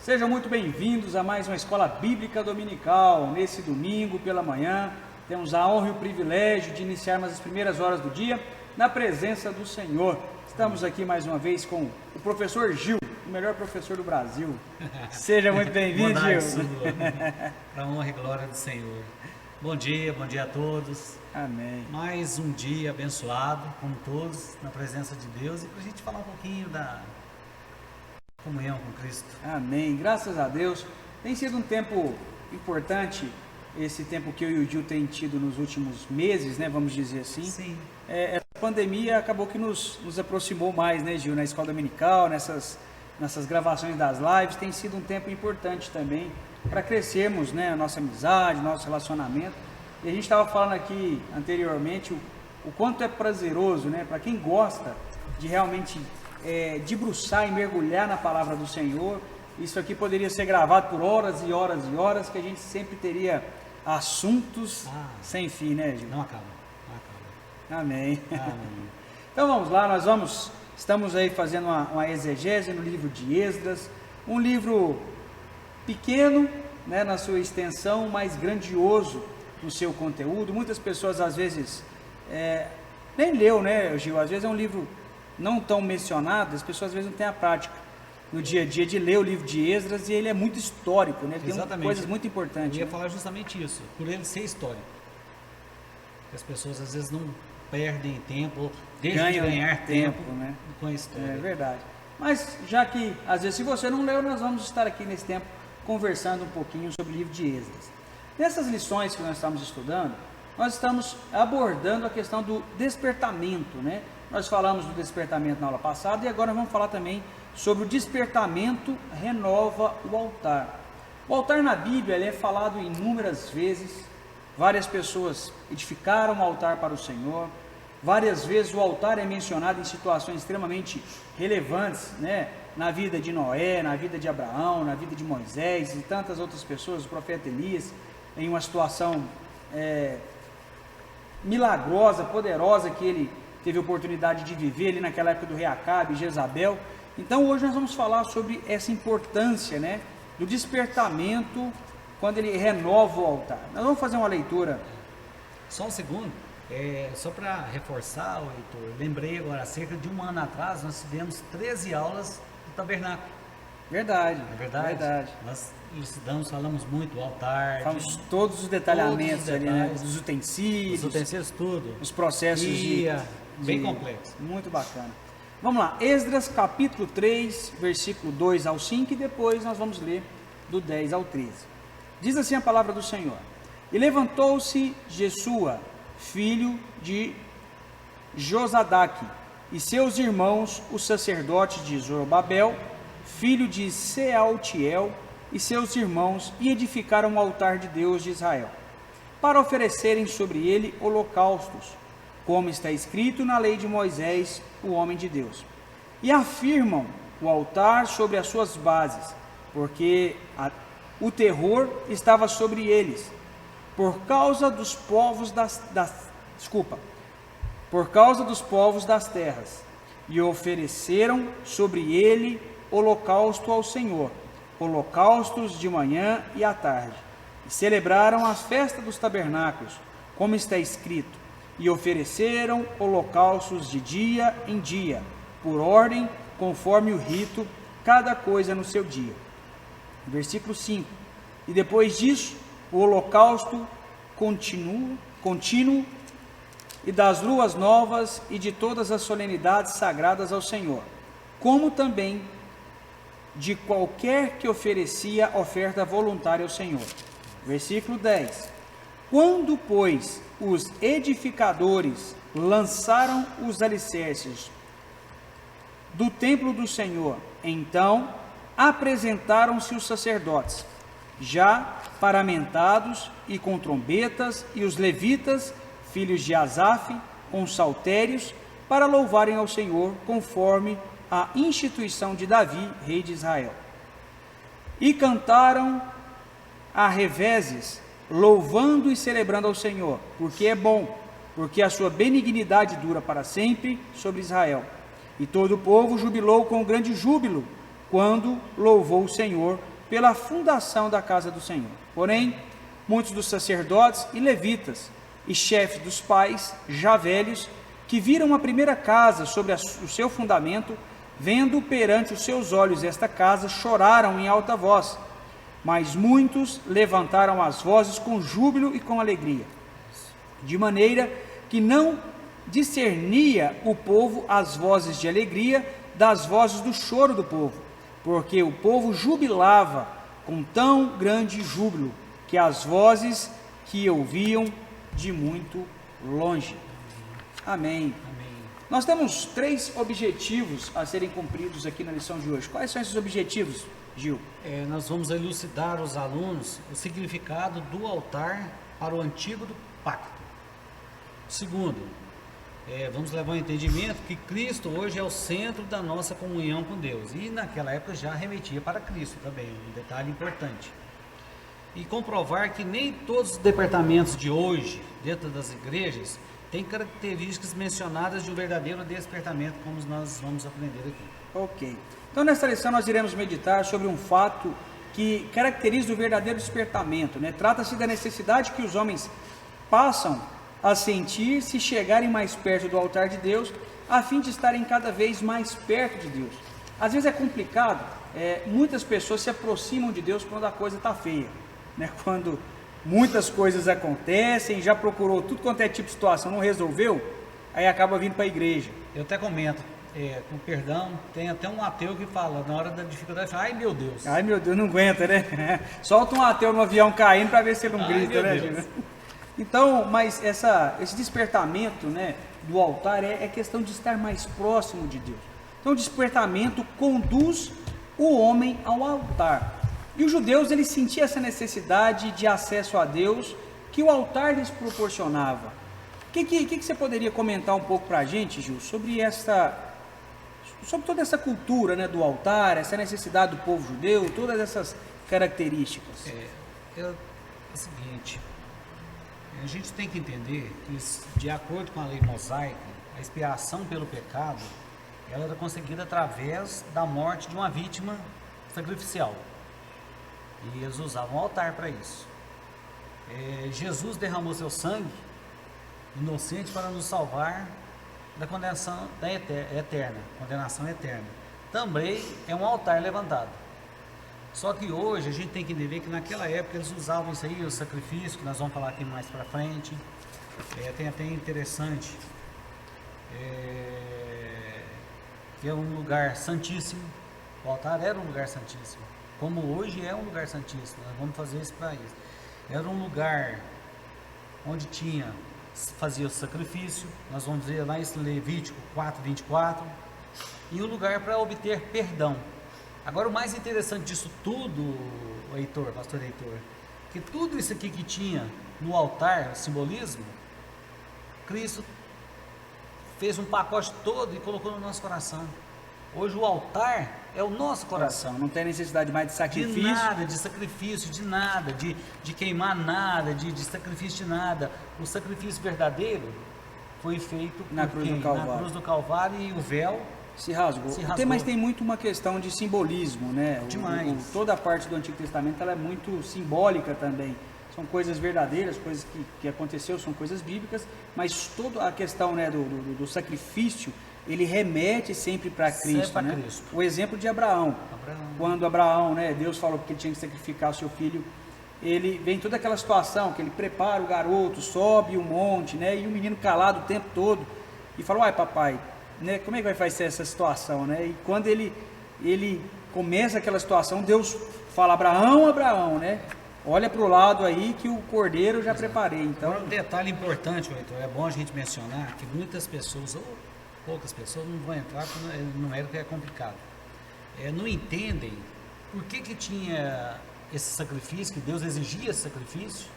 Sejam muito bem-vindos a mais uma Escola Bíblica Dominical. Nesse domingo pela manhã, temos a honra e o privilégio de iniciarmos as primeiras horas do dia na presença do Senhor. Estamos aqui mais uma vez com o professor Gil, o melhor professor do Brasil. Seja muito bem-vindo, Gil. Para a honra e glória do Senhor. Bom dia a todos. Amém. Mais um dia abençoado, como todos, na presença de Deus, e para a gente falar um pouquinho da comunhão com Cristo. Amém. Graças a Deus. Tem sido um tempo importante, esse tempo que eu e o Gil tem tido nos últimos meses, né? Vamos dizer assim. Sim. Essa pandemia acabou que nos aproximou mais, né, Gil? Na escola dominical, nessas gravações das lives, tem sido um tempo importante também para crescermos, né, a nossa amizade, nosso relacionamento. E a gente estava falando aqui anteriormente o quanto é prazeroso, né, para quem gosta de realmente debruçar e mergulhar na palavra do Senhor. Isso aqui poderia ser gravado por horas e horas e horas, que a gente sempre teria assuntos sem fim, né, Gil? Não acaba. Amém. Amém. Então vamos lá, estamos aí fazendo uma exegese no livro de Esdras, um livro pequeno, né, na sua extensão, mas grandioso no seu conteúdo. Muitas pessoas às vezes nem leu, né, Gil? Às vezes é um livro não tão mencionado, as pessoas às vezes não têm a prática no dia a dia de ler o livro de Esdras, e ele é muito histórico, né? Ele tem coisas muito importantes. Eu ia falar justamente isso, por ele ser histórico. As pessoas às vezes não perdem tempo, deixam de ganhar tempo, né, com a história. É verdade. Mas já que, às vezes, se você não leu, nós vamos estar aqui nesse tempo conversando um pouquinho sobre o livro de Esdras. Nessas lições que nós estamos estudando, nós estamos abordando a questão do despertamento, né? Nós falamos do despertamento na aula passada e agora nós vamos falar também sobre o despertamento renova o altar. O altar na Bíblia ele é falado inúmeras vezes, várias pessoas edificaram o altar para o Senhor, várias vezes o altar é mencionado em situações extremamente relevantes, né? Na vida de Noé, na vida de Abraão, na vida de Moisés e tantas outras pessoas, o profeta Elias, em uma situação milagrosa, poderosa que ele teve oportunidade de viver ali naquela época do rei Acabe e Jezabel. Então hoje nós vamos falar sobre essa importância, né, do despertamento quando ele renova o altar. Nós vamos fazer uma leitura. Só um segundo, só para reforçar, Heitor, lembrei agora, cerca de um ano atrás nós tivemos 13 aulas do tabernáculo. Verdade. É verdade? Verdade. Nós estudamos, falamos muito do altar. Falamos todos os detalhamentos ali, né? detalhes, Dos utensílios. Os utensílios, tudo. Os processos bem complexo. Muito bacana. Vamos lá, Esdras capítulo 3, versículo 2 ao 5, e depois nós vamos ler do 10 ao 13. Diz assim a palavra do Senhor: E levantou-se Jesua, filho de Josadaque, e seus irmãos, os sacerdotes de Zorobabel, filho de Sealtiel, e seus irmãos, e edificaram o altar de Deus de Israel, para oferecerem sobre ele holocaustos, como está escrito na lei de Moisés, o homem de Deus. E afirmam o altar sobre as suas bases, porque o terror estava sobre eles, por causa dos povos das terras, e ofereceram sobre ele holocausto ao Senhor, holocaustos de manhã e à tarde, e celebraram a festa dos tabernáculos, como está escrito, e ofereceram holocaustos de dia em dia, por ordem, conforme o rito, cada coisa no seu dia. Versículo 5. E depois disso, o holocausto contínuo e das luas novas e de todas as solenidades sagradas ao Senhor, como também de qualquer que oferecia oferta voluntária ao Senhor. Versículo 10. Quando, pois, os edificadores lançaram os alicerces do templo do Senhor, então apresentaram-se os sacerdotes, já paramentados e com trombetas, e os levitas, filhos de Asaf, com saltérios, para louvarem ao Senhor, conforme a instituição de Davi, rei de Israel. E cantaram a reveses, louvando e celebrando ao Senhor, porque é bom, porque a sua benignidade dura para sempre sobre Israel. E todo o povo jubilou com grande júbilo, quando louvou o Senhor, pela fundação da casa do Senhor. Porém, muitos dos sacerdotes e levitas e chefes dos pais, já velhos, que viram a primeira casa sobre o seu fundamento, vendo perante os seus olhos esta casa, choraram em alta voz. Mas muitos levantaram as vozes com júbilo e com alegria, de maneira que não discernia o povo as vozes de alegria das vozes do choro do povo, porque o povo jubilava com tão grande júbilo, que as vozes que ouviam de muito longe. Amém. Amém. Nós temos 3 objetivos a serem cumpridos aqui na lição de hoje. Quais são esses objetivos, Gil? Nós vamos elucidar aos alunos o significado do altar para o antigo do pacto. Segundo, vamos levar ao entendimento que Cristo hoje é o centro da nossa comunhão com Deus. E naquela época já remetia para Cristo também, um detalhe importante. E comprovar que nem todos os departamentos de hoje, dentro das igrejas, têm características mencionadas de um verdadeiro despertamento, como nós vamos aprender aqui. Ok. Então, nesta lição, nós iremos meditar sobre um fato que caracteriza o verdadeiro despertamento, né? Trata-se da necessidade que os homens passam a sentir se chegarem mais perto do altar de Deus, a fim de estarem cada vez mais perto de Deus. Às vezes é complicado, muitas pessoas se aproximam de Deus quando a coisa está feia, né? Quando muitas coisas acontecem, já procurou tudo quanto é tipo de situação, não resolveu, aí acaba vindo para a igreja. Eu até comento, com perdão, tem até um ateu que fala, na hora da dificuldade, fala, ai meu Deus. Ai meu Deus, não aguenta, né? Solta um ateu no avião caindo para ver se ele não grita, né? Deus. Então, mas esse despertamento, né, do altar é questão de estar mais próximo de Deus. Então, o despertamento conduz o homem ao altar. E os judeus, eles sentiam essa necessidade de acesso a Deus que o altar lhes proporcionava. O que você poderia comentar um pouco para a gente, Gil, sobre toda essa cultura, né, do altar, essa necessidade do povo judeu, todas essas características? É o seguinte, a gente tem que entender que, de acordo com a lei mosaica, a expiação pelo pecado, ela era conseguida através da morte de uma vítima sacrificial. E eles usavam o altar para isso. Jesus derramou seu sangue inocente para nos salvar da condenação eterna, condenação eterna. Também é um altar levantado. Só que hoje a gente tem que entender que naquela época eles usavam isso aí, o sacrifício, que nós vamos falar aqui mais para frente. Tem até interessante, que é um lugar santíssimo. O altar era um lugar santíssimo, como hoje é um lugar santíssimo. Nós vamos fazer isso para isso. Era um lugar onde fazia o sacrifício. Nós vamos ver lá em Levítico 4:24, e um lugar para obter perdão. Agora, o mais interessante disso tudo, pastor Heitor, que tudo isso aqui que tinha no altar, simbolismo, Cristo fez um pacote todo e colocou no nosso coração. Hoje o altar é o nosso coração. Não tem necessidade mais de sacrifício. De nada, de sacrifício, de nada, de queimar nada, de sacrifício de nada. O sacrifício verdadeiro foi feito na cruz do Calvário. Na cruz do Calvário, e o véu se rasgou. Mas tem muito uma questão de simbolismo, né? Demais. Toda a parte do Antigo Testamento ela é muito simbólica também. São coisas verdadeiras, coisas que aconteceu, são coisas bíblicas, mas toda a questão, né, do sacrifício, ele remete sempre para Cristo, né? Cristo. O exemplo de Abraão. Quando Abraão, né, Deus falou que ele tinha que sacrificar o seu filho, ele vem toda aquela situação que ele prepara o garoto, sobe o monte, né, e o menino calado o tempo todo, e fala, uai papai, né, como é que vai fazer essa situação, né? E quando ele começa aquela situação, Deus fala, Abraão, né, olha para o lado aí que o cordeiro eu já preparei. Então, um detalhe importante, Heitor, é bom a gente mencionar que muitas pessoas, ou poucas pessoas, não vão entrar no número que é complicado, não entendem por que tinha esse sacrifício, que Deus exigia esse sacrifício,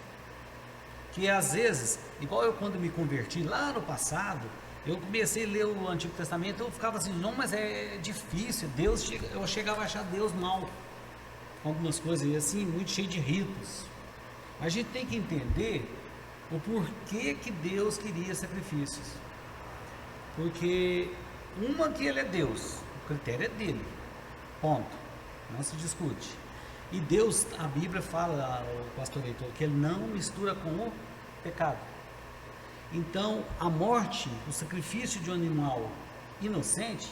que às vezes, igual eu quando me converti lá no passado, eu comecei a ler o Antigo Testamento, eu ficava assim, não, mas é difícil, eu chegava a achar Deus mal, com algumas coisas, e assim, muito cheio de ritos. A gente tem que entender o porquê que Deus queria sacrifícios. Porque que ele é Deus, o critério é dele, ponto, não se discute. E Deus, a Bíblia fala, o pastor Heitor, que ele não mistura com o pecado. Então, a morte, o sacrifício de um animal inocente,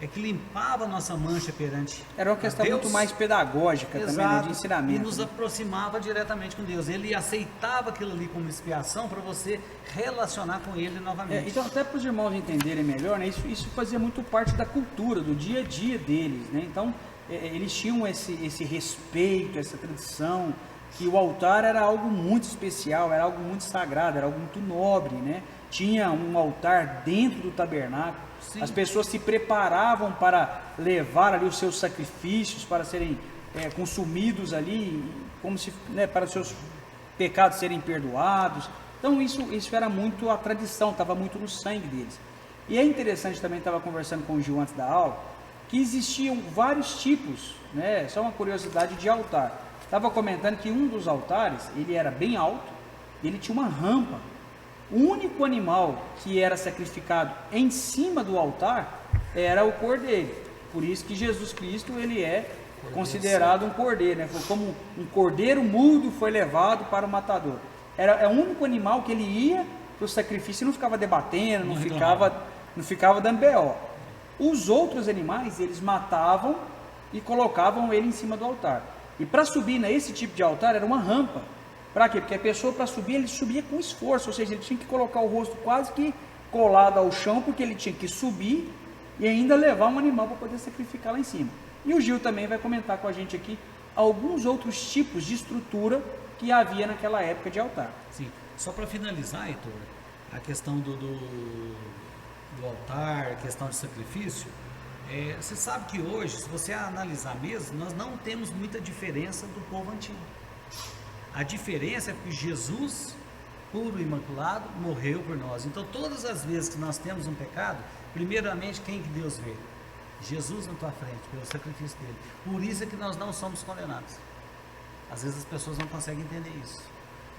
é que limpava a nossa mancha perante Era uma questão Deus. muito mais pedagógica também, né, Exato. de ensinamento. E nos né? aproximava diretamente com Deus. Ele aceitava aquilo ali como expiação para você relacionar com Ele novamente. Então, até para os irmãos entenderem melhor, né, isso fazia muito parte da cultura, do dia a dia deles. Né? Então, eles tinham esse respeito, essa tradição, que o altar era algo muito especial, era algo muito sagrado, era algo muito nobre. Né? Tinha um altar dentro do tabernáculo. Sim. As pessoas se preparavam para levar ali os seus sacrifícios, para serem consumidos ali, como se, né, para os seus pecados serem perdoados. Então isso era muito a tradição, estava muito no sangue deles. E é interessante também, estava conversando com o Gil antes da aula, que existiam vários tipos, né, só uma curiosidade de altar. Estava comentando que um dos altares, ele era bem alto, ele tinha uma rampa. O único animal que era sacrificado em cima do altar era o cordeiro. Por isso que Jesus Cristo, ele é considerado um cordeiro, né? Foi como um cordeiro mudo foi levado para o matador. É o único animal que ele ia para o sacrifício e não ficava debatendo, não ficava dando B.O. Os outros animais, eles matavam e colocavam ele em cima do altar. E para subir nesse tipo de altar era uma rampa. Para quê? Porque a pessoa, para subir, ele subia com esforço, ou seja, ele tinha que colocar o rosto quase que colado ao chão, porque ele tinha que subir e ainda levar um animal para poder sacrificar lá em cima. E o Gil também vai comentar com a gente aqui alguns outros tipos de estrutura que havia naquela época de altar. Sim, só para finalizar, Heitor, a questão do altar, a questão de sacrifício, você sabe que hoje, se você analisar mesmo, nós não temos muita diferença do povo antigo. A diferença é que Jesus, puro e imaculado, morreu por nós. Então, todas as vezes que nós temos um pecado, primeiramente, quem que Deus vê? Jesus na tua frente, pelo sacrifício dele. Por isso é que nós não somos condenados. Às vezes as pessoas não conseguem entender isso.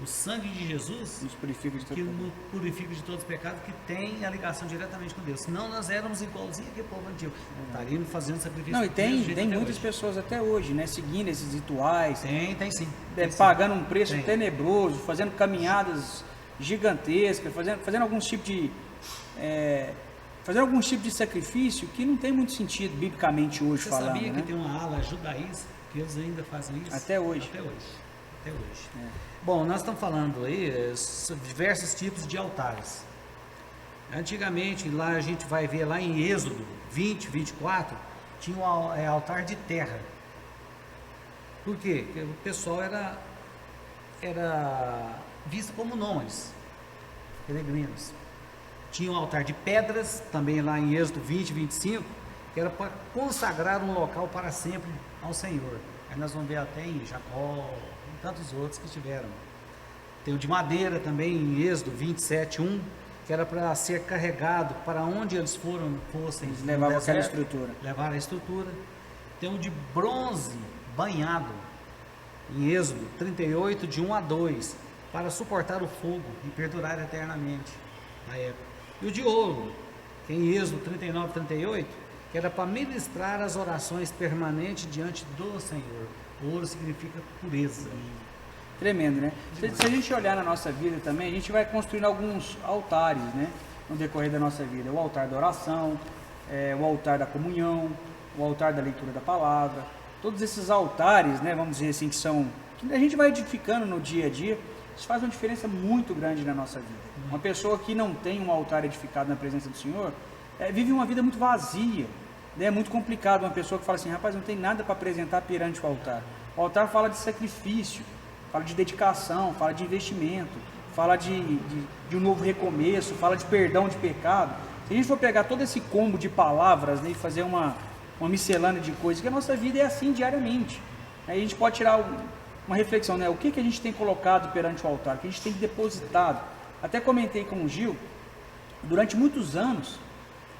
O sangue de Jesus Nos purifica de todo que pecado. nos purifica de todos os pecados, que tem a ligação diretamente com Deus. Senão nós éramos igualzinho que o povo antigo. Estaríamos fazendo sacrifício. Não, e do tem mesmo jeito até muitas hoje. pessoas até hoje, né, seguindo esses rituais, Tem sim. pagando um preço Tem. tenebroso, fazendo caminhadas gigantescas, fazendo alguns tipos de sacrifício que não tem muito sentido biblicamente hoje Você falando, sabia né? que tem uma ala judaísta que eles ainda fazem isso? Até hoje. Até hoje. Bom, nós estamos falando aí sobre diversos tipos de altares. Antigamente, lá a gente vai ver lá em Êxodo 20, 24, tinha um altar de terra. Por quê? Porque o pessoal era visto como nômades, peregrinos. Tinha um altar de pedras, também lá em Êxodo 20, 25, que era para consagrar um local para sempre ao Senhor. Aí nós vamos ver até em Jacó, e tantos outros que tiveram. Tem o de madeira também em Êxodo 27, 1, que era para ser carregado para onde eles fossem. Eles no levavam aquela deserto, estrutura. levaram a estrutura. Tem o de bronze banhado em Êxodo 38, de 1 a 2, para suportar o fogo e perdurar eternamente na época. E o de ouro, que é em Êxodo 39, 38, que era para ministrar as orações permanentes diante do Senhor. O ouro significa pureza. Tremendo, né? Se a gente olhar na nossa vida também, a gente vai construindo alguns altares, né? No decorrer da nossa vida. O altar da oração, o altar da comunhão, o altar da leitura da palavra. Todos esses altares, né? Vamos dizer assim, que a gente vai edificando no dia a dia. Isso faz uma diferença muito grande na nossa vida. Uma pessoa que não tem um altar edificado na presença do Senhor, vive uma vida muito vazia. É muito complicado uma pessoa que fala assim, rapaz, não tem nada para apresentar perante o altar. O altar fala de sacrifício, fala de dedicação, fala de investimento, fala de um novo recomeço, fala de perdão de pecado. Se a gente for pegar todo esse combo de palavras, né, e fazer uma miscelânea de coisas, que a nossa vida é assim diariamente. Aí a gente pode tirar uma reflexão, né? O que a gente tem colocado perante o altar, o que a gente tem depositado. Até comentei com o Gil, durante muitos anos,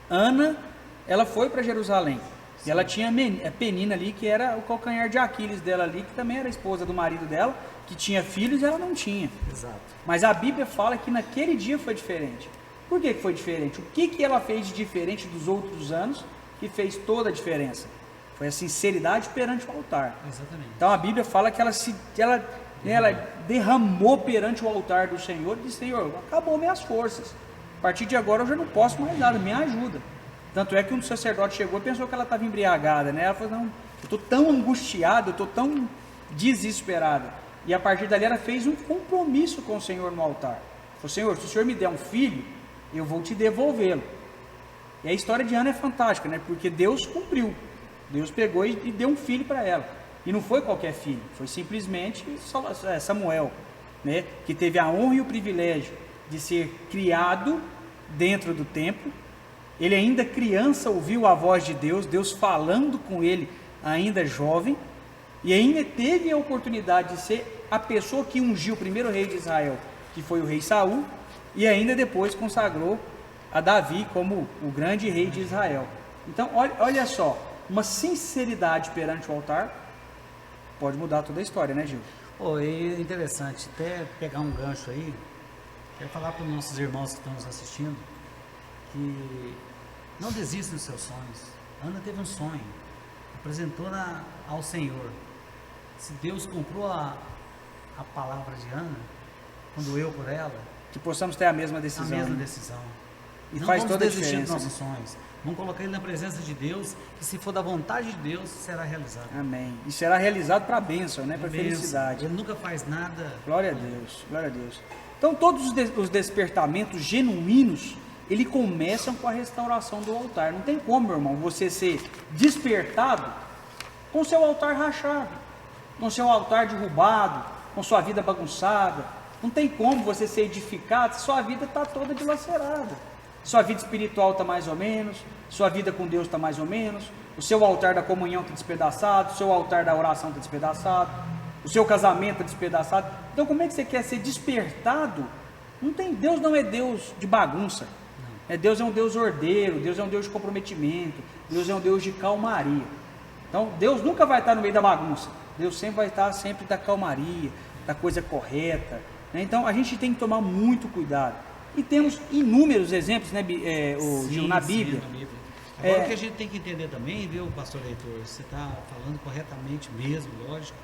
Ana, ela foi para Jerusalém. E ela tinha a Penina ali, que era o calcanhar de Aquiles dela ali, que também era esposa do marido dela, que tinha filhos e ela não tinha. Exato. Mas a Bíblia fala que naquele dia foi diferente. Por que foi diferente? O que ela fez de diferente dos outros anos que fez toda a diferença? Foi a sinceridade perante o altar. Exatamente. Então a Bíblia fala que ela derramou perante o altar do Senhor e disse: Senhor, acabou minhas forças. A partir de agora eu já não posso mais nada, me ajuda. Tanto é que um sacerdote chegou e pensou que ela estava embriagada, né? Ela falou: não, eu estou tão angustiada, eu estou tão desesperada. E a partir dali ela fez um compromisso com o Senhor no altar. Falou: Senhor, se o Senhor me der um filho, eu vou te devolvê-lo. E a história de Ana é fantástica, né? Porque Deus cumpriu. Deus pegou e deu um filho para ela. E não foi qualquer filho, foi simplesmente Samuel, né? Que teve a honra e o privilégio de ser criado dentro do templo. Ele ainda criança ouviu a voz de Deus, Deus falando com ele ainda jovem, e ainda teve a oportunidade de ser a pessoa que ungiu o primeiro rei de Israel, que foi o rei Saul, e ainda depois consagrou a Davi como o grande rei de Israel. Então olha só, uma sinceridade perante o altar pode mudar toda a história, né, Gil? É interessante, até pegar um gancho aí, quero falar para os nossos irmãos que estão nos assistindo, que não desistam dos seus sonhos. Ana teve um sonho, apresentou ao Senhor. Se Deus comprou a palavra de Ana, quando doeu por ela, que possamos ter a mesma decisão. A mesma decisão. E não faz vamos toda a desistir dos diferença. nossos sonhos. Vamos colocar ele na presença de Deus, que se for da vontade de Deus, será realizado. Amém. E será realizado para a bênção, né? Para a felicidade. Ele nunca faz nada. Glória a Deus, glória a Deus. Então todos os despertamentos genuínos, eles começam com a restauração do altar. Não tem como, meu irmão, você ser despertado com seu altar rachado, com seu altar derrubado, com sua vida bagunçada. Não tem como você ser edificado se sua vida está toda dilacerada. Sua vida espiritual está mais ou menos, sua vida com Deus está mais ou menos, o seu altar da comunhão está despedaçado, o seu altar da oração está despedaçado, o seu casamento está despedaçado. Então como é que você quer ser despertado? Deus não é Deus de bagunça. Deus é um Deus ordeiro, Deus é um Deus de comprometimento, Deus é um Deus de calmaria. Então Deus nunca vai estar no meio da bagunça, Deus sempre vai estar sempre da calmaria, da coisa correta, né? Então a gente tem que tomar muito cuidado. E temos inúmeros exemplos, né, Gil, na Bíblia. Sim, na Bíblia. Agora o que a gente tem que entender também, viu, pastor Heitor, você está falando corretamente mesmo, lógico,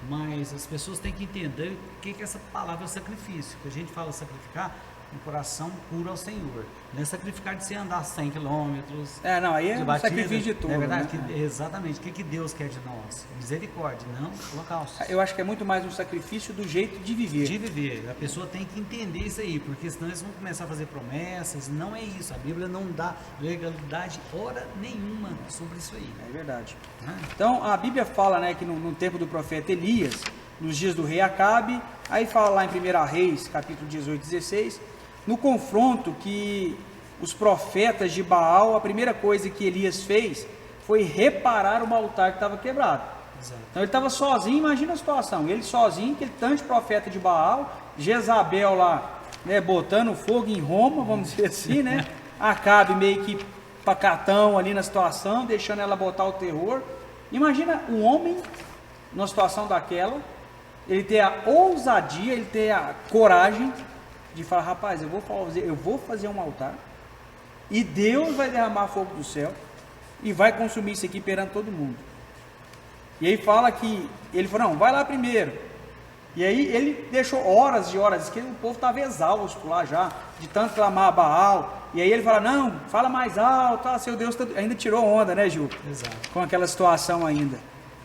mas as pessoas têm que entender o que é essa palavra sacrifício. Que a gente fala sacrificar um coração puro ao Senhor. Não é sacrificar de você andar 100 quilômetros. Aí é um sacrifício de tudo. É verdade, né? Exatamente. O que Deus quer de nós? Misericórdia, não holocausto. Eu acho que é muito mais um sacrifício do jeito de viver. De viver. A pessoa tem que entender isso aí, porque senão eles vão começar a fazer promessas. Não é isso. A Bíblia não dá legalidade hora nenhuma sobre isso aí. É verdade. Então a Bíblia fala, né, que no tempo do profeta Elias, nos dias do rei Acabe, aí fala lá em 1 Reis, capítulo 18, 16, no confronto que os profetas de Baal, a primeira coisa que Elias fez foi reparar um altar que estava quebrado. Exato. Então ele estava sozinho, imagina a situação, ele sozinho, aquele tanto de profeta de Baal, Jezabel lá, né, botando fogo em Roma, vamos dizer assim, né? Acabe meio que pacatão ali na situação, deixando ela botar o terror. Imagina um homem numa situação daquela, ele ter a ousadia, ele ter a coragem de falar: rapaz, eu vou fazer um altar e Deus vai derramar fogo do céu e vai consumir isso aqui perante todo mundo. E aí fala que ele falou: não, vai lá primeiro. E aí ele deixou horas e horas, que o povo estava exausto lá já, de tanto clamar a Baal. E aí ele fala: não, fala mais alto, seu Deus ainda tirou onda, né, Gil? Exato. Com aquela situação ainda.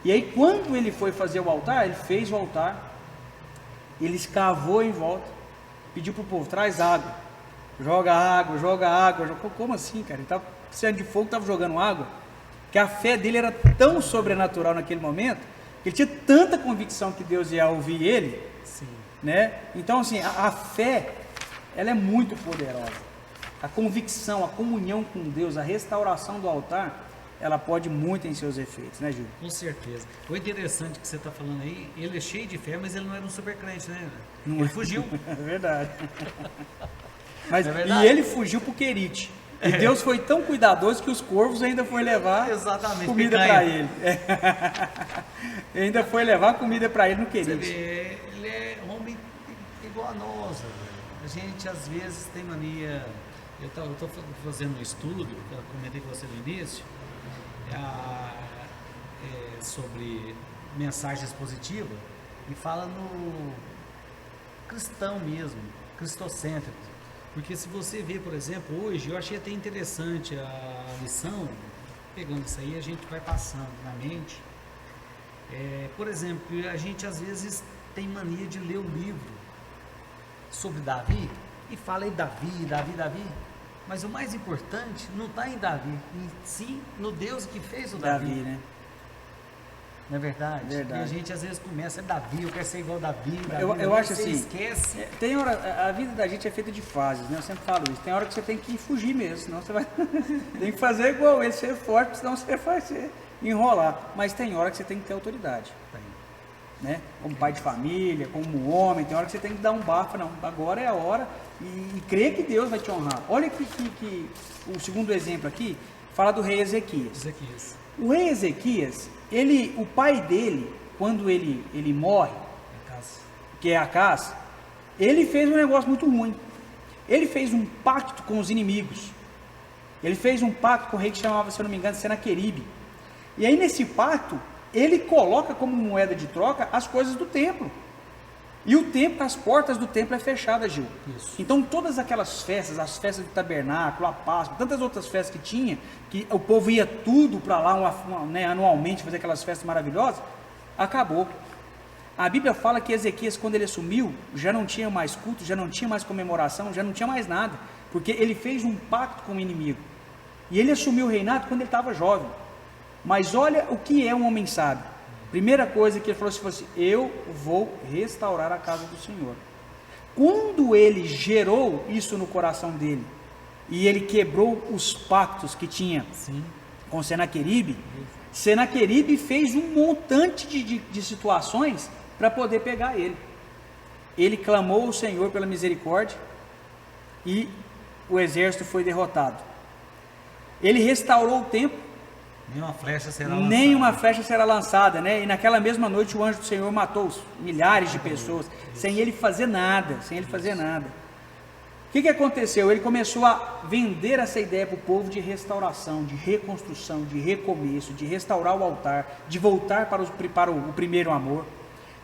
E aí quando ele foi fazer o altar, ele fez o altar, ele escavou em volta, pediu para o povo: traz água, joga água. Como assim, cara? Ele estava precisando de fogo, estava jogando água, que a fé dele era tão sobrenatural naquele momento, que ele tinha tanta convicção que Deus ia ouvir ele. Sim. Né? Então assim, a fé, ela é muito poderosa. A convicção, a comunhão com Deus, a restauração do altar, ela pode muito em seus efeitos, né, Júlio? Com certeza. O interessante que você está falando aí, ele é cheio de fé, mas ele não era um super crente, né? Ele fugiu. É verdade. Mas, é verdade. E ele fugiu para o Querite. E Deus foi tão cuidadoso que os corvos ainda foram levar comida para ele. Ainda foi levar comida para ele no Querite. Ele é homem igual a nós. A gente às vezes tem mania. Eu estou fazendo um estudo, eu comentei com você no início. sobre mensagens positivas e fala no cristão mesmo, cristocêntrico. Porque se você vê, por exemplo, hoje, eu achei até interessante a lição, pegando isso aí, a gente vai passando na mente. Por exemplo, a gente às vezes tem mania de ler o livro sobre Davi e fala em Davi, mas o mais importante não está em Davi, e sim no Deus que fez o Davi, né? Não é verdade? Verdade. E a gente às vezes começa, Davi, eu quero ser igual Davi, eu acho você assim, esquece. Tem hora, a vida da gente é feita de fases, né? Eu sempre falo isso. Tem hora que você tem que fugir mesmo, senão você vai tem que fazer igual ele, ser forte, senão você vai se enrolar. Mas tem hora que você tem que ter autoridade, né? Como pai de família, como homem, tem hora que você tem que dar um bafo, não, agora é a hora, e crer que Deus vai te honrar. Olha que o segundo exemplo aqui fala do rei Ezequias. O rei Ezequias, o pai dele, quando ele morre, que é Acás, ele fez um negócio muito ruim. Ele fez um pacto com os inimigos. Ele fez um pacto com o rei que chamava, se eu não me engano, Senaqueribe. E aí nesse pacto, ele coloca como moeda de troca as coisas do templo. E o templo, as portas do templo é fechada, Gil. Isso. Então todas aquelas festas, as festas do tabernáculo, a Páscoa, tantas outras festas que tinha, que o povo ia tudo para lá né, anualmente fazer aquelas festas maravilhosas, acabou. A Bíblia fala que Ezequias, quando ele assumiu, já não tinha mais culto, já não tinha mais comemoração, já não tinha mais nada, porque ele fez um pacto com o inimigo. E ele assumiu o reinado quando ele estava jovem. Mas olha o que é um homem sábio. Primeira coisa que ele falou assim, eu vou restaurar a casa do Senhor. Quando ele gerou isso no coração dele, e ele quebrou os pactos que tinha com Senaqueribe, Senaqueribe fez um montante de situações para poder pegar ele. Ele clamou ao Senhor pela misericórdia e o exército foi derrotado. Ele restaurou o templo. Nenhuma flecha será lançada, né? E naquela mesma noite o anjo do Senhor matou milhares de pessoas, sem ele fazer nada, O que aconteceu? Ele começou a vender essa ideia para o povo de restauração, de reconstrução, de recomeço, de restaurar o altar, de voltar para o primeiro amor.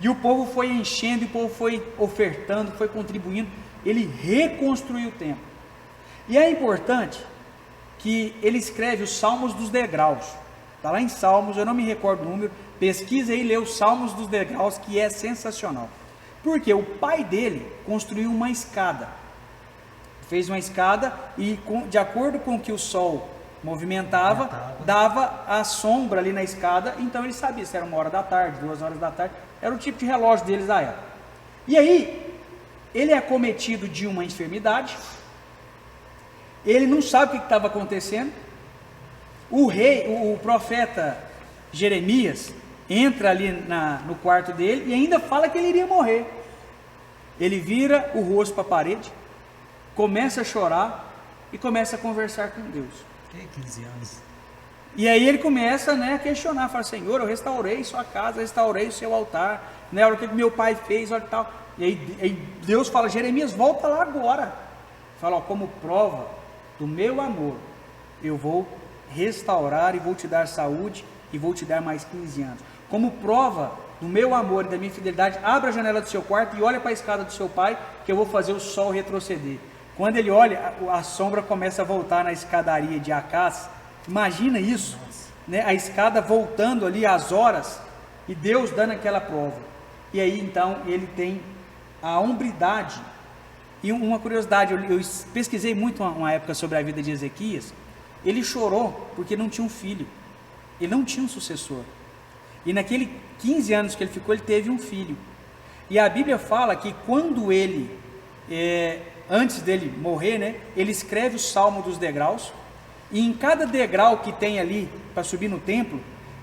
E o povo foi enchendo, o povo foi ofertando, foi contribuindo. Ele reconstruiu o templo. E é importante que ele escreve os Salmos dos Degraus. Está lá em Salmos, eu não me recordo o número, pesquisa aí e lê os Salmos dos Degraus, que é sensacional. Porque o pai dele construiu uma escada. Fez uma escada e, de acordo com o que o sol movimentava, dava a sombra ali na escada, então ele sabia se era 1 hora da tarde, 2 horas da tarde, era o tipo de relógio deles da época. E aí, ele é acometido de uma enfermidade, ele não sabe o que estava acontecendo. O profeta Jeremias entra ali no quarto dele e ainda fala que ele iria morrer. Ele vira o rosto para a parede, começa a chorar e começa a conversar com Deus. 15 anos. E aí ele começa, né, a questionar, fala, Senhor, eu restaurei sua casa, restaurei o seu altar, né, olha o que meu pai fez, olha tal. E aí Deus fala, Jeremias, volta lá agora. Fala, ó, como prova do meu amor, eu vou restaurar e vou te dar saúde e vou te dar mais 15 anos. Como prova do meu amor e da minha fidelidade, abra a janela do seu quarto e olha para a escada do seu pai, que eu vou fazer o sol retroceder. Quando ele olha, a sombra começa a voltar na escadaria de Acás. Imagina isso, né? A escada voltando ali às horas e Deus dando aquela prova. E aí então ele tem a hombridade. E uma curiosidade, eu pesquisei muito uma época sobre a vida de Ezequias. Ele chorou porque não tinha um filho, ele não tinha um sucessor. E naquele 15 anos que ele ficou, ele teve um filho. E a Bíblia fala que quando ele, antes dele morrer, né, ele escreve o Salmo dos Degraus. E em cada degrau que tem ali para subir no templo,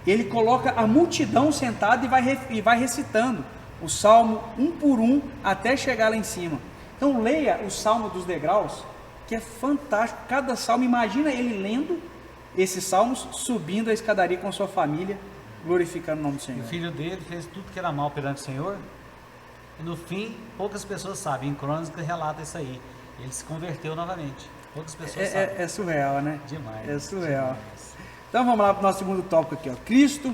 ele coloca a multidão sentada e vai recitando o Salmo um por um até chegar lá em cima. Então leia o Salmo dos Degraus, que é fantástico. Cada salmo, imagina ele lendo esses salmos, subindo a escadaria com sua família, glorificando o nome do Senhor. O filho dele fez tudo que era mal perante o Senhor, e no fim, poucas pessoas sabem. Em Crônicas relata isso aí. Ele se converteu novamente. Poucas pessoas sabem. É surreal, né? Demais. É surreal. Demais. Então vamos lá para o nosso segundo tópico aqui, ó. Cristo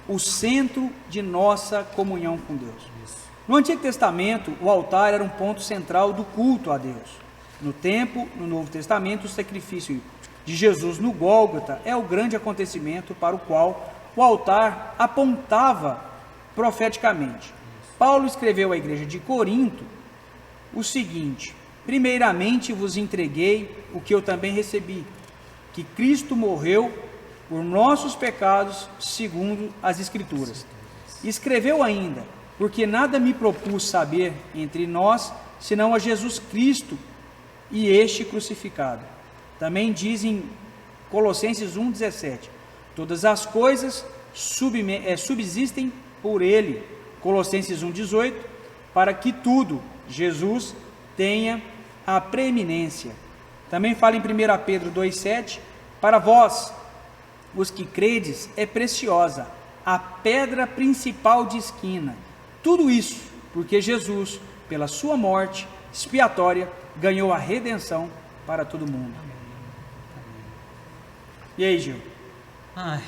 o centro de nossa comunhão com Deus. Isso. No Antigo Testamento, o altar era um ponto central do culto a Deus. No Novo Testamento, o sacrifício de Jesus no Gólgota é o grande acontecimento para o qual o altar apontava profeticamente. Paulo escreveu à igreja de Corinto o seguinte: primeiramente vos entreguei o que eu também recebi, que Cristo morreu por nossos pecados, segundo as Escrituras. Escreveu ainda: porque nada me propus saber entre nós, senão a Jesus Cristo e este crucificado. Também diz em Colossenses 1,17: todas as coisas subsistem por ele. Colossenses 1,18: para que tudo, Jesus, tenha a preeminência. Também fala em 1 Pedro 2,7: para vós, os que credes, é preciosa a pedra principal de esquina. Tudo isso porque Jesus, pela sua morte expiatória, ganhou a redenção para todo mundo. E aí, Gil? Ai.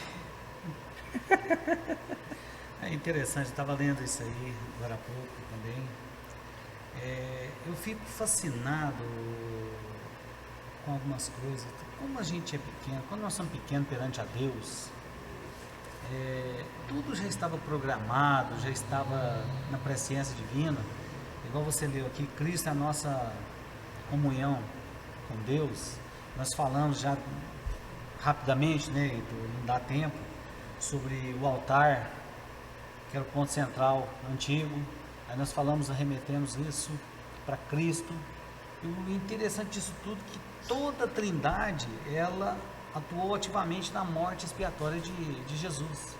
É interessante, eu estava lendo isso aí agora há pouco também. Eu fico fascinado com algumas coisas. Como a gente é pequeno, quando nós somos pequenos perante a Deus, tudo já estava programado, já estava na presciência divina. Igual você leu aqui, Cristo é a nossa comunhão com Deus. Nós falamos já rapidamente, né, não dá tempo, sobre o altar, que era o ponto central antigo. Aí nós falamos, arremetemos isso para Cristo. E o interessante disso tudo é que toda a Trindade, ela atuou ativamente na morte expiatória de Jesus.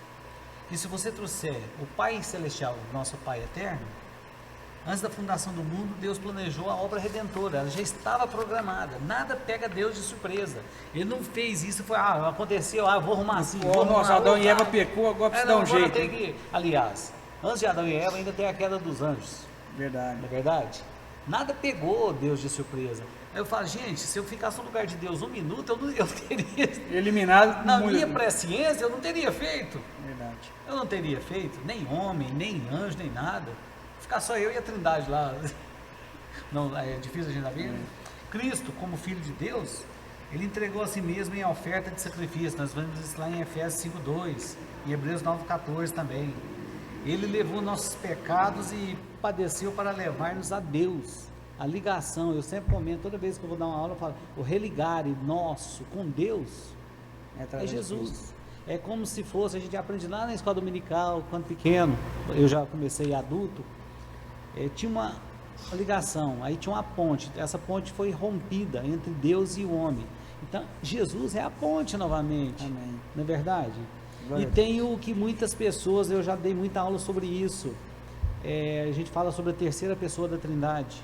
E se você trouxer o Pai Celestial, nosso Pai Eterno, antes da fundação do mundo, Deus planejou a obra redentora, ela já estava programada, nada pega Deus de surpresa. Ele não fez isso, foi, aconteceu, eu vou arrumar assim. Nossa, Adão e Eva pecou, agora precisa dar um jeito. Aliás, antes de Adão e Eva ainda tem a queda dos anjos. Verdade. Não é verdade? Nada pegou Deus de surpresa. Aí eu falo, gente, se eu ficasse no lugar de Deus um minuto, eu teria eliminado. Na minha presciência, eu não teria feito. Verdade. Eu não teria feito, nem homem, nem anjo, nem nada. Ficar só eu e a Trindade lá. Não, é difícil a gente ver. Cristo, como Filho de Deus, ele entregou a si mesmo em oferta de sacrifício. Nós vemos isso lá em Efésios 5,2, em Hebreus 9,14 também. Ele levou nossos pecados e padeceu para levar-nos a Deus. A ligação, eu sempre comento, toda vez que eu vou dar uma aula, eu falo, o religare nosso com Deus é Jesus. É como se fosse, a gente aprende lá na escola dominical, quando pequeno, eu já comecei adulto, tinha uma ligação, aí tinha uma ponte, essa ponte foi rompida entre Deus e o homem. Então, Jesus é a ponte novamente. Amém. Não é verdade? E tem o que muitas pessoas, eu já dei muita aula sobre isso, a gente fala sobre a terceira pessoa da Trindade.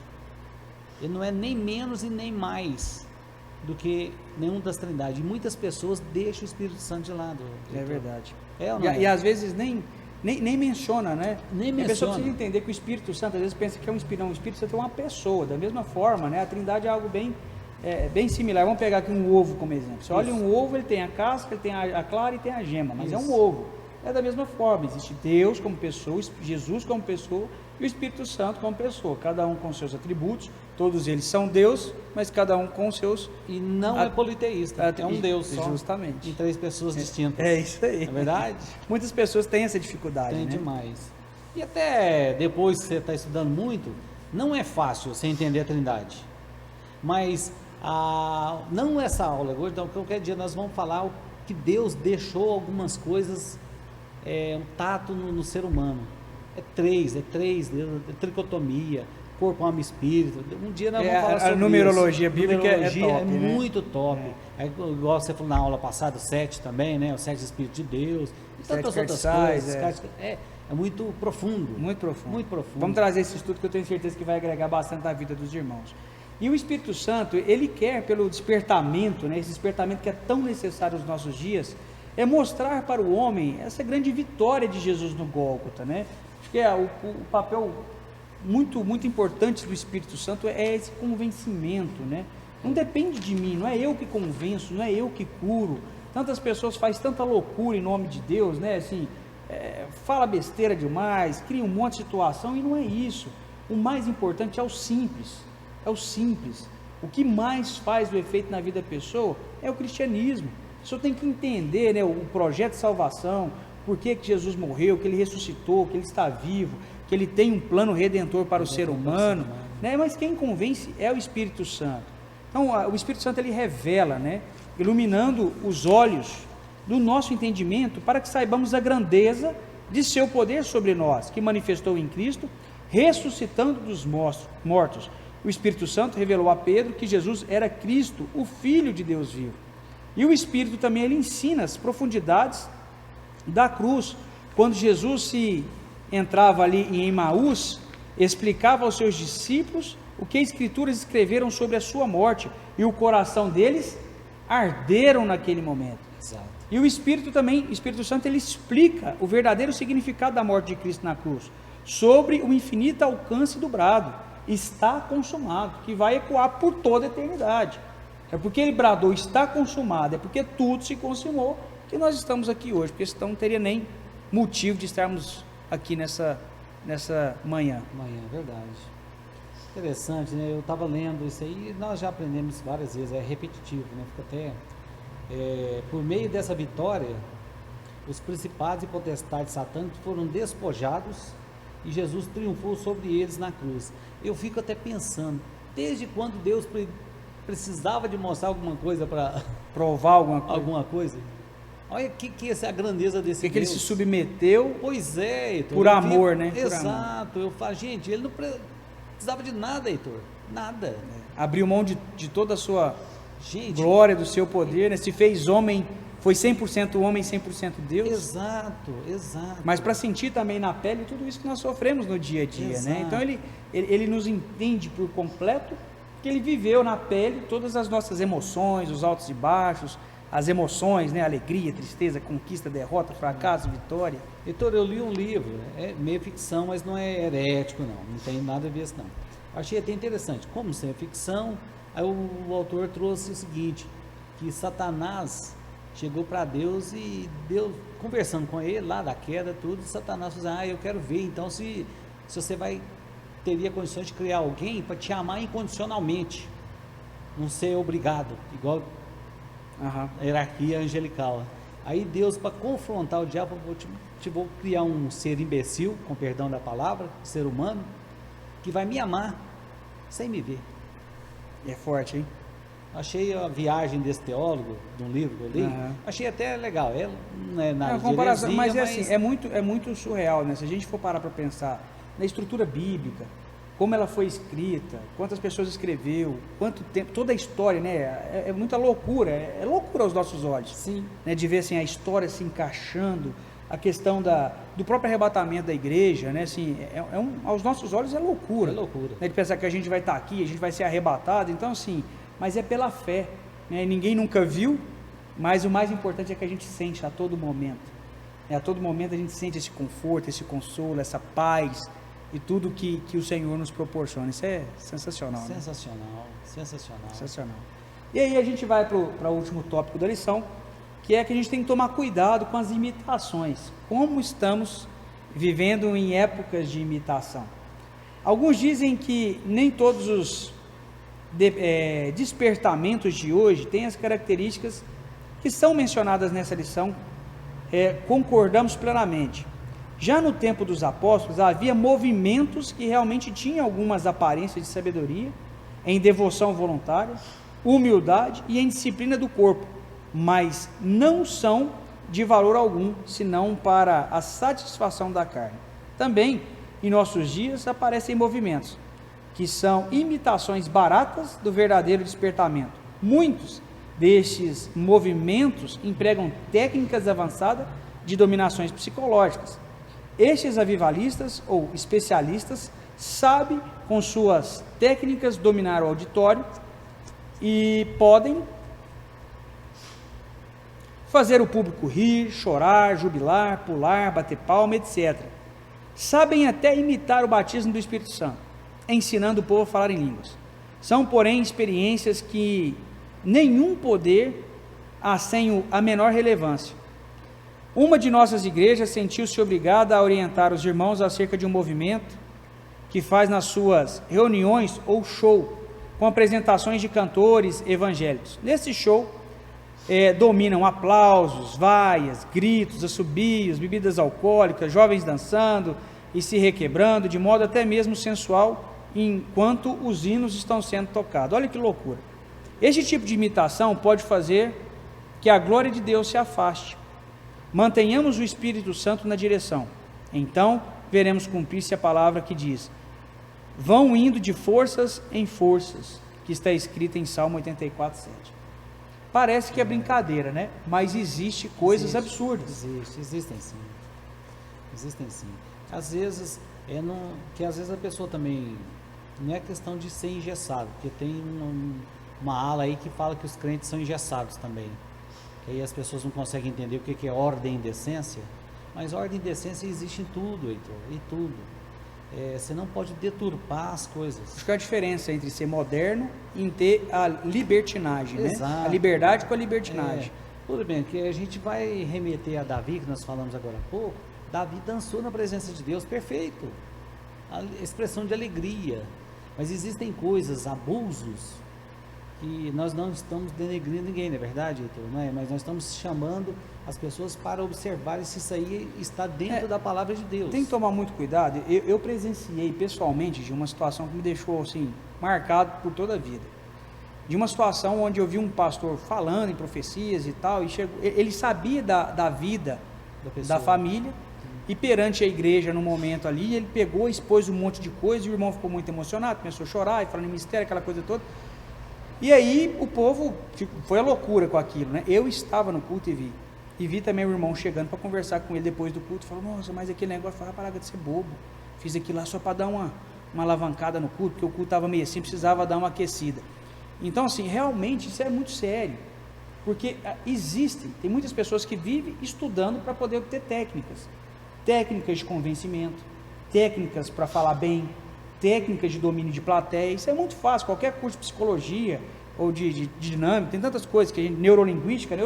Ele não é nem menos e nem mais do que nenhum das trindades. E muitas pessoas deixam o Espírito Santo de lado. É verdade. E às vezes nem menciona, né? Nem menciona. A pessoa precisa entender que o Espírito Santo, às vezes pensa que é um Espírito. Não, o Espírito Santo é uma pessoa, da mesma forma, né? A Trindade é algo bem similar. Vamos pegar aqui um ovo como exemplo. Você olha um ovo, ele tem a casca, ele tem a clara e tem a gema, mas é um ovo. É da mesma forma, existe Deus como pessoa, Jesus como pessoa e o Espírito Santo como pessoa, cada um com seus atributos, todos eles são Deus, mas cada um com seus... E não é politeísta, é um Deus só, justamente. Em três pessoas distintas. É isso aí. É verdade? Muitas pessoas têm essa dificuldade, Tem né? demais. E até depois que você está estudando muito, não é fácil você entender a Trindade. Mas, não essa aula hoje, então, qualquer dia nós vamos falar que Deus deixou algumas coisas... um tato no ser humano. É três, tricotomia, corpo, alma e espírito. Um dia nós vamos falar sobre a numerologia isso. bíblica Numerologia é top, né? Muito top. Aí, igual você falou na aula passada, o 7 também, né? O 7 Espírito de Deus. E tantas outras coisas. É muito profundo. Muito profundo. Muito profundo. Vamos trazer esse estudo que eu tenho certeza que vai agregar bastante na vida dos irmãos. E o Espírito Santo, ele quer pelo despertamento, né? Esse despertamento que é tão necessário nos nossos dias, é mostrar para o homem essa grande vitória de Jesus no Gólgota, né? Acho que o papel muito, muito importante do Espírito Santo é esse convencimento, né? Não depende de mim, não é eu que convenço, não é eu que curo. Tantas pessoas fazem tanta loucura em nome de Deus, né? Assim, fala besteira demais, cria um monte de situação, e não é isso. O mais importante é o simples, O que mais faz o efeito na vida da pessoa é o cristianismo. A pessoa tem que entender, né, o projeto de salvação, por que Jesus morreu, que ele ressuscitou, que ele está vivo, que ele tem um plano redentor para o ser humano, né? Mas quem convence é o Espírito Santo. Então o Espírito Santo ele revela, né, iluminando os olhos do nosso entendimento para que saibamos a grandeza de seu poder sobre nós, que manifestou em Cristo, ressuscitando dos mortos. O Espírito Santo revelou a Pedro que Jesus era Cristo, o Filho de Deus vivo. E o Espírito também ele ensina as profundidades da cruz. Quando Jesus se entrava ali em Emaús, explicava aos seus discípulos o que as Escrituras escreveram sobre a sua morte, e o coração deles arderam naquele momento. Exato. E o Espírito Santo, ele explica o verdadeiro significado da morte de Cristo na cruz, sobre o infinito alcance do brado, está consumado, que vai ecoar por toda a eternidade. É porque ele bradou, está consumado, é porque tudo se consumou, que nós estamos aqui hoje, porque senão não teria nem motivo de estarmos aqui nessa manhã. Verdade. Interessante, né? Eu estava lendo isso aí, nós já aprendemos várias vezes, é repetitivo, né? Fica até... por meio dessa vitória, os principados e potestades satânicos foram despojados e Jesus triunfou sobre eles na cruz. Eu fico até pensando, desde quando Deus precisava de mostrar alguma coisa para provar alguma coisa? Olha que é a grandeza desse Deus. Que ele se submeteu. Pois é, Heitor. Por amor, né? Exato. Por amor. Eu falo, gente, ele não precisava de nada, Heitor. Nada. Abriu mão de toda a sua glória, do seu poder, né? Se fez homem, foi 100% homem, 100% Deus. Exato. Mas para sentir também na pele tudo isso que nós sofremos no dia a dia, né? Então ele nos entende por completo, que ele viveu na pele todas as nossas emoções, os altos e baixos, as emoções, né? Alegria, tristeza, conquista, derrota, fracasso, vitória. Heitor, eu li um livro, é meio ficção, mas não é herético não tem nada a ver isso não. Achei até interessante, como ser ficção, aí o autor trouxe o seguinte, que Satanás chegou para Deus e Deus, conversando com ele lá da queda, tudo, Satanás falou assim, eu quero ver então se você teria condições de criar alguém para te amar incondicionalmente, não ser obrigado, igual a hierarquia angelical. Aí Deus, para confrontar o diabo, vou criar um ser imbecil, com perdão da palavra, ser humano, que vai me amar sem me ver. É forte, hein? Achei a viagem desse teólogo, de um livro que eu li, achei até legal. Não é nada de heresia, mas é assim, é muito surreal, né? Se a gente for parar para pensar na estrutura bíblica, como ela foi escrita, quantas pessoas escreveu, quanto tempo, toda a história, né? É muita loucura, é loucura aos nossos olhos. Sim. Né? De ver assim, a história se encaixando, a questão do próprio arrebatamento da igreja, né? Assim, aos nossos olhos é loucura. É loucura. Né? De pensar que a gente vai estar aqui, a gente vai ser arrebatado, então assim, mas é pela fé, né? Ninguém nunca viu, mas o mais importante é que a gente sente a todo momento. A todo momento a gente sente esse conforto, esse consolo, essa paz, e tudo que o Senhor nos proporciona. Isso é sensacional. Sensacional. E aí a gente vai para o último tópico da lição, que é que a gente tem que tomar cuidado com as imitações. Como estamos vivendo em épocas de imitação? Alguns dizem que nem todos os despertamentos de hoje têm as características que são mencionadas nessa lição. Concordamos plenamente. Já no tempo dos apóstolos, havia movimentos que realmente tinham algumas aparências de sabedoria, em devoção voluntária, humildade e em disciplina do corpo, mas não são de valor algum, senão para a satisfação da carne. Também, em nossos dias, aparecem movimentos, que são imitações baratas do verdadeiro despertamento. Muitos destes movimentos empregam técnicas avançadas de dominações psicológicas. Estes avivalistas ou especialistas sabem com suas técnicas dominar o auditório e podem fazer o público rir, chorar, jubilar, pular, bater palma, etc. Sabem até imitar o batismo do Espírito Santo, ensinando o povo a falar em línguas. São, porém, experiências que nenhum poder há sem a menor relevância. Uma de nossas igrejas sentiu-se obrigada a orientar os irmãos acerca de um movimento que faz nas suas reuniões ou show, com apresentações de cantores evangélicos. Nesse show, dominam aplausos, vaias, gritos, assobios, bebidas alcoólicas, jovens dançando e se requebrando, de modo até mesmo sensual, enquanto os hinos estão sendo tocados. Olha que loucura. Este tipo de imitação pode fazer que a glória de Deus se afaste. Mantenhamos o Espírito Santo na direção. Então, veremos cumprir-se a palavra que diz: vão indo de forças em forças, que está escrita em Salmo 84:7. Parece que é brincadeira, né? Mas existe coisas absurdas. Existem sim. Existem sim. Às vezes, que às vezes a pessoa também, não é questão de ser engessado, porque tem uma ala aí que fala que os crentes são engessados também. Que aí as pessoas não conseguem entender o que é ordem e decência, mas ordem e decência existe em tudo, Heitor, em tudo. Você não pode deturpar as coisas. Acho que é a diferença entre ser moderno e em ter a libertinagem, Exato. Né? A liberdade com a libertinagem. Tudo bem, que a gente vai remeter a Davi, que nós falamos agora há pouco. Davi dançou na presença de Deus, perfeito. A expressão de alegria. Mas existem coisas, abusos, que nós não estamos denegrindo ninguém, não é verdade, Heitor? Não é? Mas nós estamos chamando as pessoas para observar se isso aí está dentro da palavra de Deus. Tem que tomar muito cuidado. Eu presenciei pessoalmente de uma situação que me deixou assim, marcado por toda a vida. De uma situação onde eu vi um pastor falando em profecias e tal, e ele sabia da vida da família, e perante a igreja no momento ali, ele pegou, expôs um monte de coisa, e o irmão ficou muito emocionado, começou a chorar, e falando em mistério, aquela coisa toda. E aí o povo foi a loucura com aquilo, né? Eu estava no culto e vi também o irmão chegando para conversar com ele depois do culto, falou: nossa, mas aquele negócio, paraga de ser bobo, fiz aquilo lá só para dar uma alavancada no culto, porque o culto estava meio assim, precisava dar uma aquecida. Então assim, realmente isso é muito sério, porque tem muitas pessoas que vivem estudando para poder obter técnicas de convencimento, técnicas para falar bem, técnicas de domínio de plateia. Isso é muito fácil, qualquer curso de psicologia ou de dinâmica, tem tantas coisas, neurolinguística,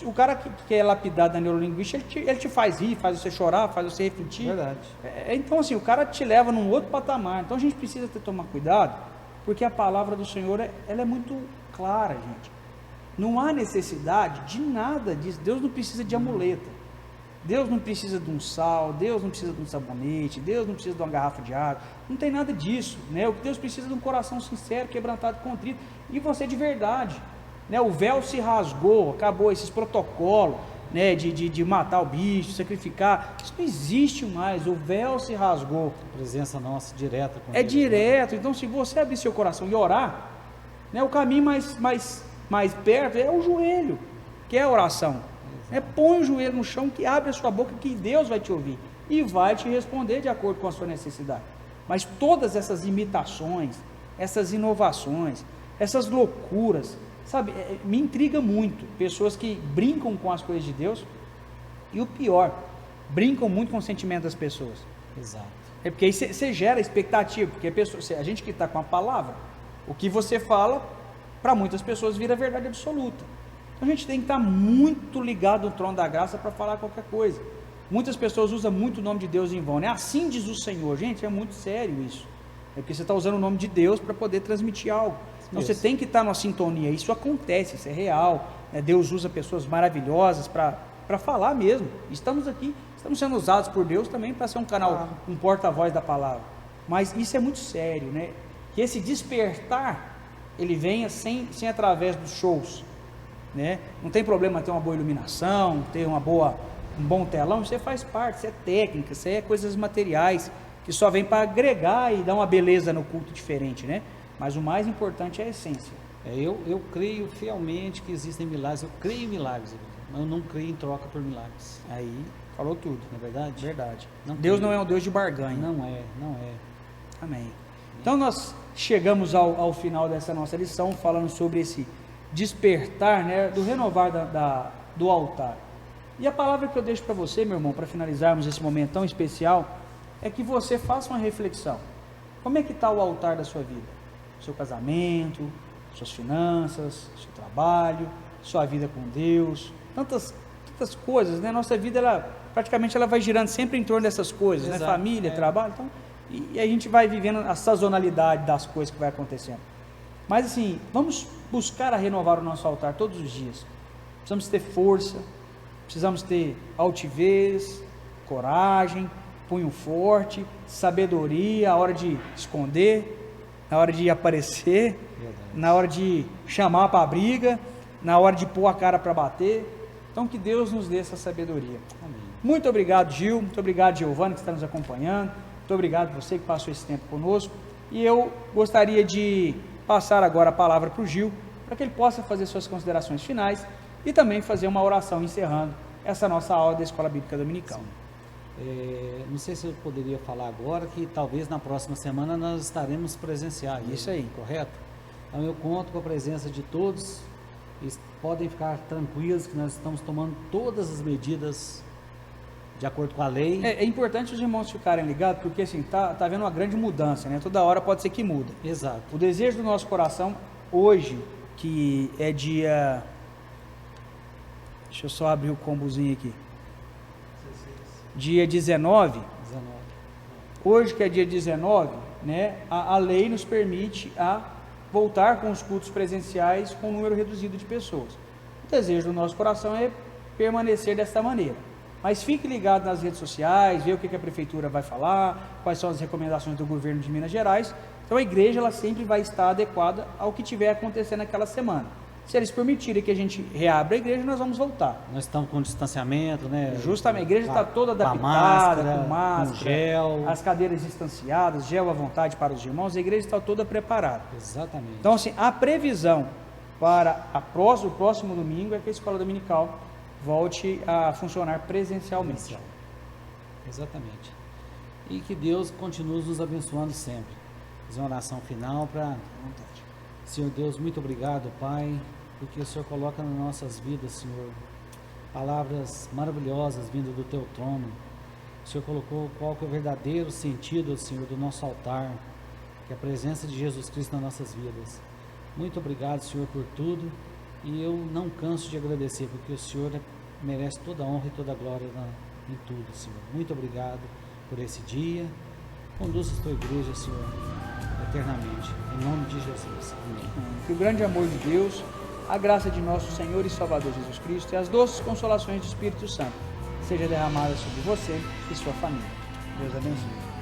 o cara que é lapidado na neurolinguística, ele te faz rir, faz você chorar, faz você refletir. Verdade. Então assim, o cara te leva num outro patamar. Então a gente precisa tomar cuidado, porque a palavra do Senhor, ela é muito clara, gente. Não há necessidade de nada disso. Deus não precisa de amuleta, Deus não precisa de um sal, Deus não precisa de um sabonete, Deus não precisa de uma garrafa de água, não tem nada disso, né? O que Deus precisa é de um coração sincero, quebrantado, contrito, e você de verdade, né? O véu se rasgou, acabou esses protocolos, né? De matar o bicho, sacrificar, isso não existe mais, o véu se rasgou. A presença nossa direta com Ele, direto. Então se você abrir seu coração e orar, né? O caminho mais perto é o joelho, que é a oração. Põe o joelho no chão, que abre a sua boca, que Deus vai te ouvir e vai te responder de acordo com a sua necessidade. Mas todas essas imitações, essas inovações, essas loucuras, sabe, me intriga muito, pessoas que brincam com as coisas de Deus, e o pior, brincam muito com o sentimento das pessoas. Exato. Porque aí você gera expectativa, porque a gente que está com a palavra, o que você fala, para muitas pessoas vira verdade absoluta. Então a gente tem que estar muito ligado no trono da graça para falar qualquer coisa. Muitas pessoas usam muito o nome de Deus em vão, né? Assim diz o Senhor. Gente, é muito sério isso. É porque você está usando o nome de Deus para poder transmitir algo. Então você tem que estar numa sintonia. Isso acontece, isso é real, né? Deus usa pessoas maravilhosas para falar mesmo. Estamos aqui, estamos sendo usados por Deus também para ser um canal, um porta-voz da palavra. Mas isso é muito sério, né? Que esse despertar, ele venha sem através dos shows, né? Não tem problema ter uma boa iluminação, ter um bom telão, isso faz parte, isso é técnica, isso é coisas materiais, que só vem para agregar e dar uma beleza no culto diferente, né? Mas o mais importante é a essência. Eu creio fielmente que existem milagres, eu creio em milagres, mas eu não creio em troca por milagres. Aí, falou tudo. Não é verdade? Verdade. Não Deus creio. não é um Deus de barganha. Não é. Amém. Então nós chegamos ao final dessa nossa lição, falando sobre esse despertar, né, do renovar do altar. E a palavra que eu deixo para você, meu irmão, para finalizarmos esse momento tão especial, é que você faça uma reflexão. Como é que está o altar da sua vida? Seu casamento, suas finanças, seu trabalho, sua vida com Deus, tantas tantas coisas, né? Nossa vida, praticamente ela vai girando sempre em torno dessas coisas, né? Exato, Família, trabalho, então, e a gente vai vivendo a sazonalidade das coisas que vai acontecendo. Mas assim, vamos buscar a renovar o nosso altar todos os dias. Precisamos ter força, precisamos ter altivez, coragem, punho forte, sabedoria, a hora de esconder, na hora de aparecer, Verdade. na hora de chamar para a briga, na hora de pôr a cara para bater. Então que Deus nos dê essa sabedoria. Amém. Muito obrigado, Gil, muito obrigado, Giovana, que está nos acompanhando, muito obrigado você que passou esse tempo conosco, e eu gostaria de passar agora a palavra para o Gil, para que ele possa fazer suas considerações finais e também fazer uma oração encerrando essa nossa aula da Escola Bíblica Dominical. Não sei se eu poderia falar agora, que talvez na próxima semana nós estaremos presenciais. Isso aí. Correto? Então eu conto com a presença de todos, e podem ficar tranquilos que nós estamos tomando todas as medidas de acordo com a lei. É importante os irmãos ficarem ligados, porque assim, tá havendo uma grande mudança, né? Toda hora pode ser que muda. Exato. O desejo do nosso coração, hoje, que é dia... Deixa eu só abrir o combozinho aqui. Dia 19, hoje que é dia 19, né, a lei nos permite voltar com os cultos presenciais com um número reduzido de pessoas. O desejo do nosso coração é permanecer desta maneira. Mas fique ligado nas redes sociais, ver o que a prefeitura vai falar, quais são as recomendações do governo de Minas Gerais. Então a igreja ela sempre vai estar adequada ao que tiver acontecendo naquela semana. Se eles permitirem que a gente reabra a igreja, nós vamos voltar. Nós estamos com distanciamento, né? Justamente, a igreja está toda adaptada, com máscara, gel. as cadeiras distanciadas, gel à vontade para os irmãos, a igreja está toda preparada. Exatamente. Então, assim, a previsão para o próximo domingo é que a escola dominical volte a funcionar presencialmente. Exatamente. E que Deus continue nos abençoando sempre. Fazer uma oração final para... Senhor Deus, muito obrigado, Pai, porque o Senhor coloca nas nossas vidas, Senhor, palavras maravilhosas vindo do Teu trono. O Senhor colocou qual que é o verdadeiro sentido, Senhor, do nosso altar, que é a presença de Jesus Cristo nas nossas vidas. Muito obrigado, Senhor, por tudo, e eu não canso de agradecer, porque o Senhor merece toda a honra e toda a glória em tudo, Senhor. Muito obrigado por esse dia. Conduza a Tua igreja, Senhor, eternamente. Em nome de Jesus. Amém. Que o grande amor de Deus, a graça de nosso Senhor e Salvador Jesus Cristo e as doces consolações do Espírito Santo seja derramada sobre você e sua família. Deus abençoe.